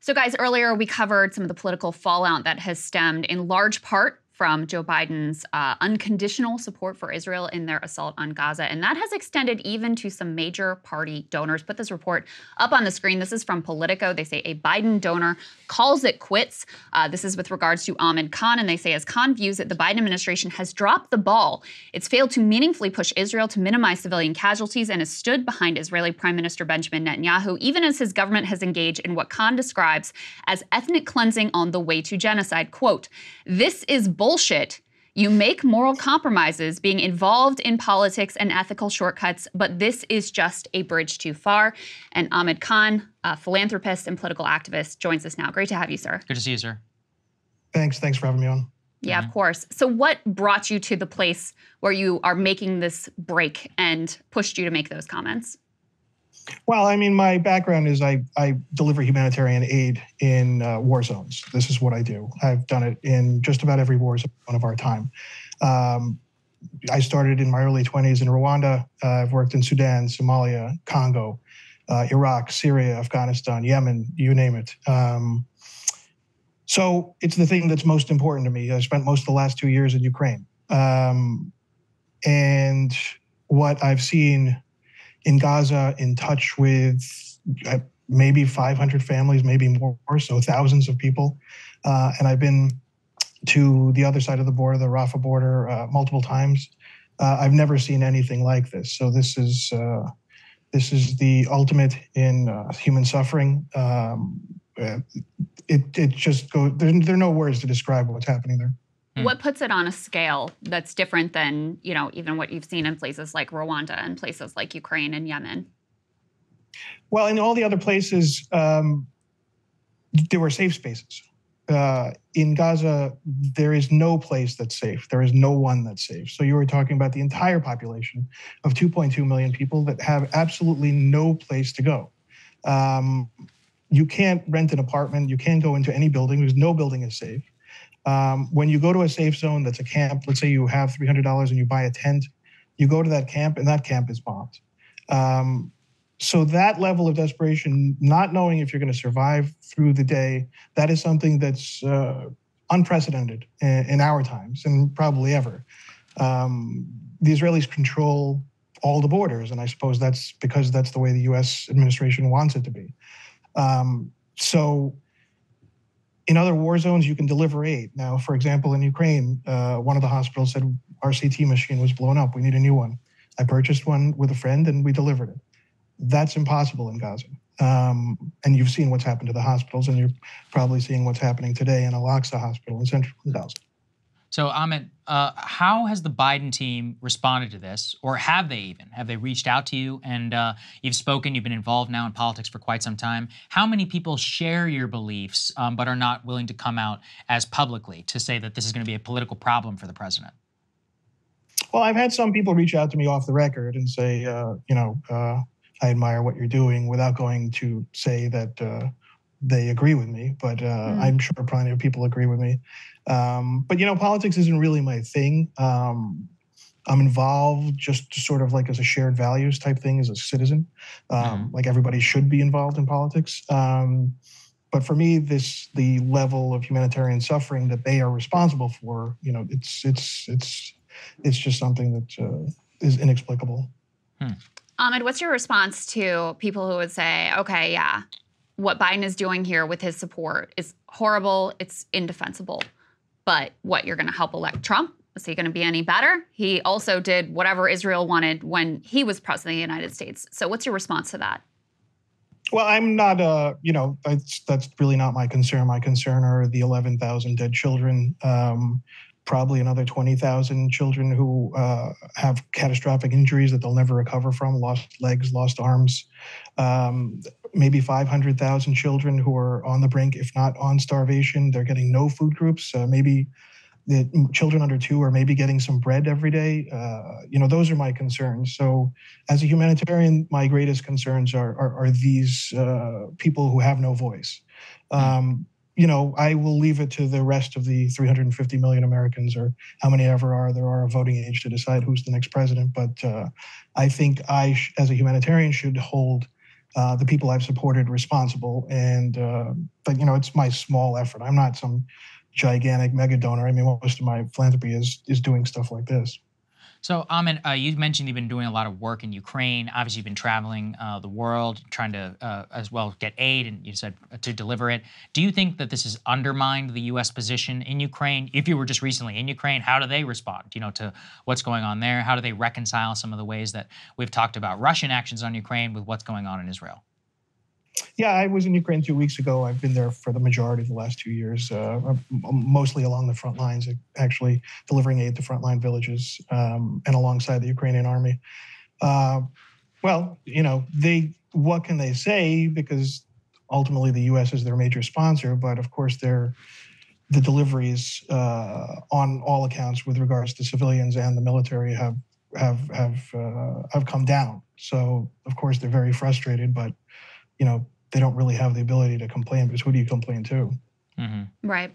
So guys, earlier we covered some of the political fallout that has stemmed in large part from Joe Biden's unconditional support for Israel in their assault on Gaza. And that has extended even to some major party donors. Put this report up on the screen. This is from Politico. They say a Biden donor calls it quits. This is with regards to Amed Khan. And they say, as Khan views it, the Biden administration has dropped the ball. It's failed to meaningfully push Israel to minimize civilian casualties and has stood behind Israeli Prime Minister Benjamin Netanyahu, even as his government has engaged in what Khan describes as ethnic cleansing on the way to genocide. Quote, "This is bullshit. You make moral compromises being involved in politics and ethical shortcuts, but this is just a bridge too far." And Amed Khan, a philanthropist and political activist, joins us now. Great to have you, sir. Good to see you, sir. Thanks for having me on. Yeah, of course. So what brought you to the place where you are making this break and pushed you to make those comments? Well, I mean, my background is I deliver humanitarian aid in war zones. This is what I do. I've done it in just about every war zone of our time. I started in my early 20s in Rwanda. I've worked in Sudan, Somalia, Congo, Iraq, Syria, Afghanistan, Yemen, you name it. So it's the thing that's most important to me. I spent most of the last 2 years in Ukraine. And what I've seen in Gaza, in touch with maybe 500 families, maybe more, so thousands of people. And I've been to the other side of the border, the Rafah border, multiple times. I've never seen anything like this. So this is the ultimate in human suffering. It just goes, there are no words to describe what's happening there. What puts it on a scale that's different than, even what you've seen in places like Rwanda and places like Ukraine and Yemen? Well, in all the other places, there were safe spaces. In Gaza, there is no place that's safe. There is no one that's safe. So you were talking about the entire population of 2.2 million people that have absolutely no place to go. You can't rent an apartment. You can't go into any building because no building is safe. When you go to a safe zone that's a camp, let's say you have $300 and you buy a tent, you go to that camp and that camp is bombed. So that level of desperation, not knowing if you're going to survive through the day, that is something that's unprecedented in our times and probably ever. The Israelis control all the borders, and I suppose that's because that's the way the U.S. administration wants it to be. So in other war zones, you can deliver aid. Now, for example, in Ukraine, one of the hospitals said our CT machine was blown up. We need a new one. I purchased one with a friend and we delivered it. That's impossible in Gaza. And you've seen what's happened to the hospitals, and you're probably seeing what's happening today in Al-Aqsa Hospital in central Gaza. So, Amed, how has the Biden team responded to this, or have they even? Have they reached out to you? And you've spoken, you've been involved now in politics for quite some time. How many people share your beliefs but are not willing to come out as publicly to say that this is going to be a political problem for the president? Well, I've had some people reach out to me off the record and say, I admire what you're doing, without going to say that they agree with me. But I'm sure plenty of people agree with me. But, politics isn't really my thing. I'm involved just sort of like as a shared values type thing as a citizen. Like everybody should be involved in politics. But for me, the level of humanitarian suffering that they are responsible for, it's just something that is inexplicable. Amed, what's your response to people who would say, okay, yeah, what Biden is doing here with his support is horrible, it's indefensible, but what, you're going to help elect Trump? Is he going to be any better? He also did whatever Israel wanted when he was president of the United States. So what's your response to that? Well, I'm not, that's really not my concern. My concern are the 11,000 dead children, probably another 20,000 children who have catastrophic injuries that they'll never recover from, lost legs, lost arms, maybe 500,000 children who are on the brink, if not on starvation. They're getting no food groups. Maybe the children under 2 are maybe getting some bread every day. Those are my concerns. So as a humanitarian, my greatest concerns are these people who have no voice. I will leave it to the rest of the 350 million Americans, or how many ever there are of voting age, to decide who's the next president. But I think as a humanitarian, should hold the people I've supported responsible. And but it's my small effort. I'm not some gigantic mega donor. I mean, most of my philanthropy is doing stuff like this. So, Amed, you mentioned you've been doing a lot of work in Ukraine. Obviously, you've been traveling the world, trying to as well get aid, and you said to deliver it. Do you think that this has undermined the U.S. position in Ukraine? If you were just recently in Ukraine, how do they respond, to what's going on there? How do they reconcile some of the ways that we've talked about Russian actions on Ukraine with what's going on in Israel? Yeah, I was in Ukraine 2 weeks ago. I've been there for the majority of the last 2 years, mostly along the front lines, actually delivering aid to frontline villages and alongside the Ukrainian army. Well, what can they say? Because ultimately the U.S. is their major sponsor, but of course the deliveries on all accounts with regards to civilians and the military have come down. So of course they're very frustrated, but they don't really have the ability to complain, because who do you complain to? Mm-hmm. Right.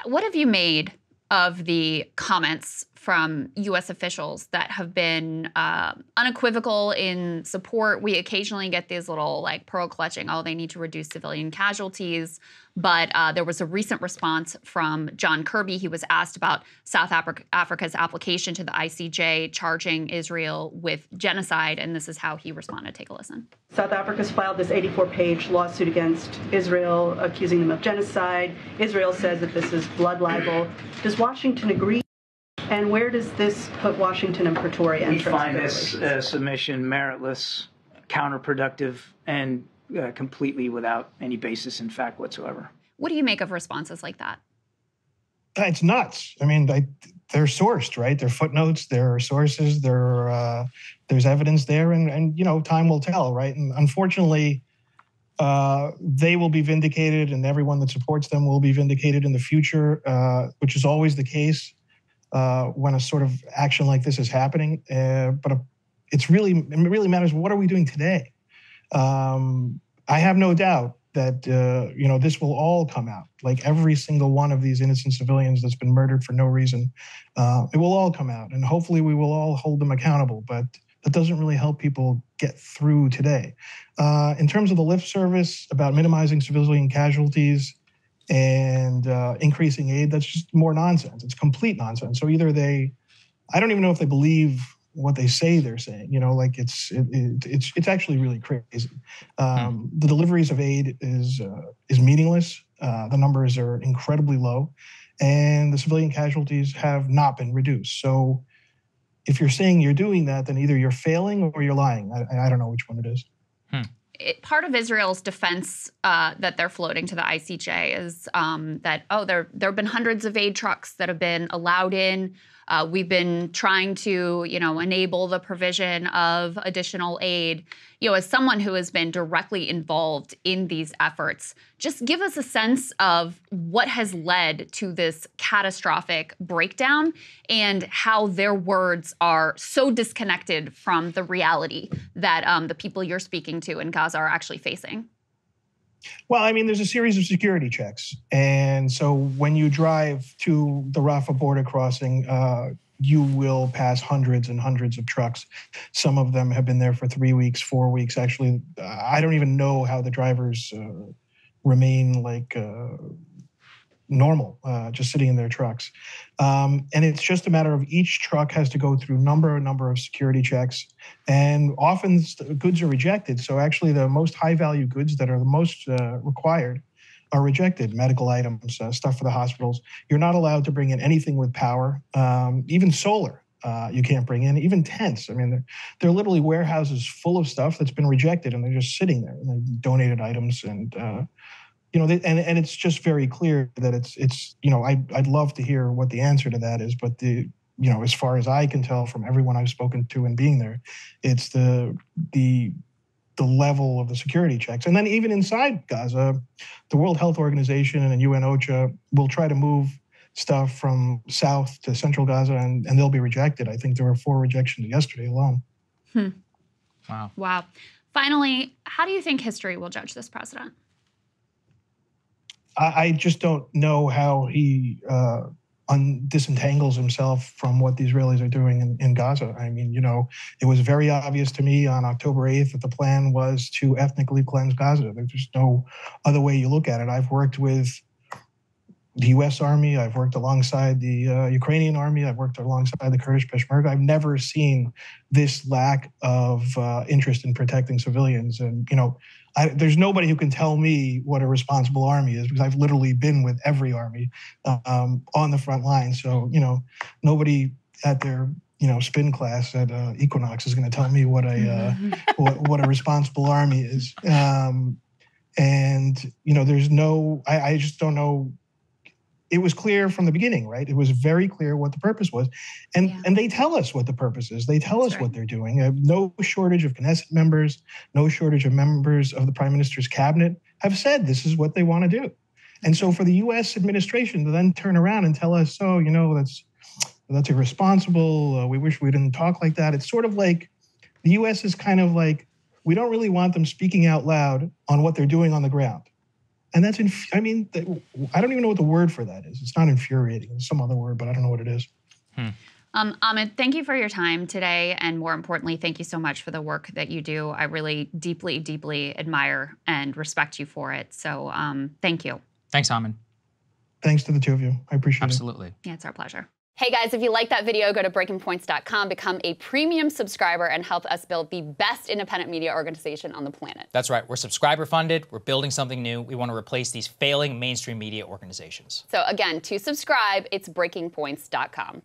What have you made of the comments from U.S. officials that have been unequivocal in support? We occasionally get these little pearl clutching, they need to reduce civilian casualties. But there was a recent response from John Kirby. He was asked about South Africa's application to the ICJ charging Israel with genocide, and this is how he responded. Take a listen. South Africa's filed this 84-page lawsuit against Israel, accusing them of genocide. Israel says that this is blood libel. Does Washington agree? And where does this put Washington and Pretoria? We find this submission meritless, counterproductive, and completely without any basis in fact whatsoever. What do you make of responses like that? It's nuts. I mean, they're sourced, right? They're footnotes, there are sources, there's evidence there, and time will tell, right? And unfortunately, they will be vindicated, and everyone that supports them will be vindicated in the future, which is always the case when a sort of action like this is happening. But it really matters. What are we doing today? I have no doubt that this will all come out. Like every single one of these innocent civilians that's been murdered for no reason, it will all come out, and hopefully we will all hold them accountable. But that doesn't really help people get through today. In terms of the lip service about minimizing civilian casualties and increasing aid, that's just more nonsense. It's complete nonsense. So either I don't even know if they believe what they say they're saying. It's actually really crazy. The deliveries of aid is meaningless. The numbers are incredibly low, and the civilian casualties have not been reduced. So if you're saying you're doing that, then either you're failing or you're lying. I don't know which one it is. Part of Israel's defense that they're floating to the ICJ is that, there have been hundreds of aid trucks that have been allowed in. We've been trying to, enable the provision of additional aid. As someone who has been directly involved in these efforts, just give us a sense of what has led to this catastrophic breakdown and how their words are so disconnected from the reality that the people you're speaking to in Gaza are actually facing. Well, I mean, there's a series of security checks. And so when you drive to the Rafah border crossing, you will pass hundreds and hundreds of trucks. Some of them have been there for 3 weeks, 4 weeks. Actually, I don't even know how the drivers remain normal, just sitting in their trucks. And it's just a matter of each truck has to go through a number of security checks. And often goods are rejected. So actually the most high value goods that are the most required are rejected. Medical items, stuff for the hospitals. You're not allowed to bring in anything with power, even solar. You can't bring in, even tents. I mean, they're literally warehouses full of stuff that's been rejected, and they're just sitting there. And they're donated items, and and it's just very clear that it's I'd love to hear what the answer to that is, but as far as I can tell from everyone I've spoken to and being there, it's the level of the security checks. And then even inside Gaza, the World Health Organization and UN OCHA will try to move stuff from south to central Gaza, and they'll be rejected. I think there were 4 rejections yesterday alone. Wow. Finally, how do you think history will judge this president? I just don't know how he disentangles himself from what the Israelis are doing in Gaza. I mean, it was very obvious to me on October 8th that the plan was to ethnically cleanse Gaza. There's just no other way you look at it. I've worked with the U.S. Army. I've worked alongside the Ukrainian Army. I've worked alongside the Kurdish Peshmerga. I've never seen this lack of interest in protecting civilians. And, there's nobody who can tell me what a responsible army is, because I've literally been with every army on the front line. So, nobody at their spin class at Equinox is going to tell me what a what a responsible army is. There's no. I just don't know. It was clear from the beginning, right? It was very clear what the purpose was. And they tell us what the purpose is. They tell us what they're doing. No shortage of Knesset members, no shortage of members of the Prime Minister's cabinet have said this is what they want to do. And so for the U.S. administration to then turn around and tell us, that's irresponsible. We wish we didn't talk like that. It's sort of like the U.S. is kind of like, we don't really want them speaking out loud on what they're doing on the ground. And that's, I don't even know what the word for that is. It's not infuriating. It's some other word, but I don't know what it is. Amed, thank you for your time today. And more importantly, thank you so much for the work that you do. I really deeply, deeply admire and respect you for it. So thank you. Thanks, Amed. Thanks to the two of you. I appreciate it. Absolutely. Yeah, it's our pleasure. Hey guys, if you like that video, go to breakingpoints.com, become a premium subscriber, and help us build the best independent media organization on the planet. That's right. We're subscriber funded. We're building something new. We want to replace these failing mainstream media organizations. So again, to subscribe, it's breakingpoints.com.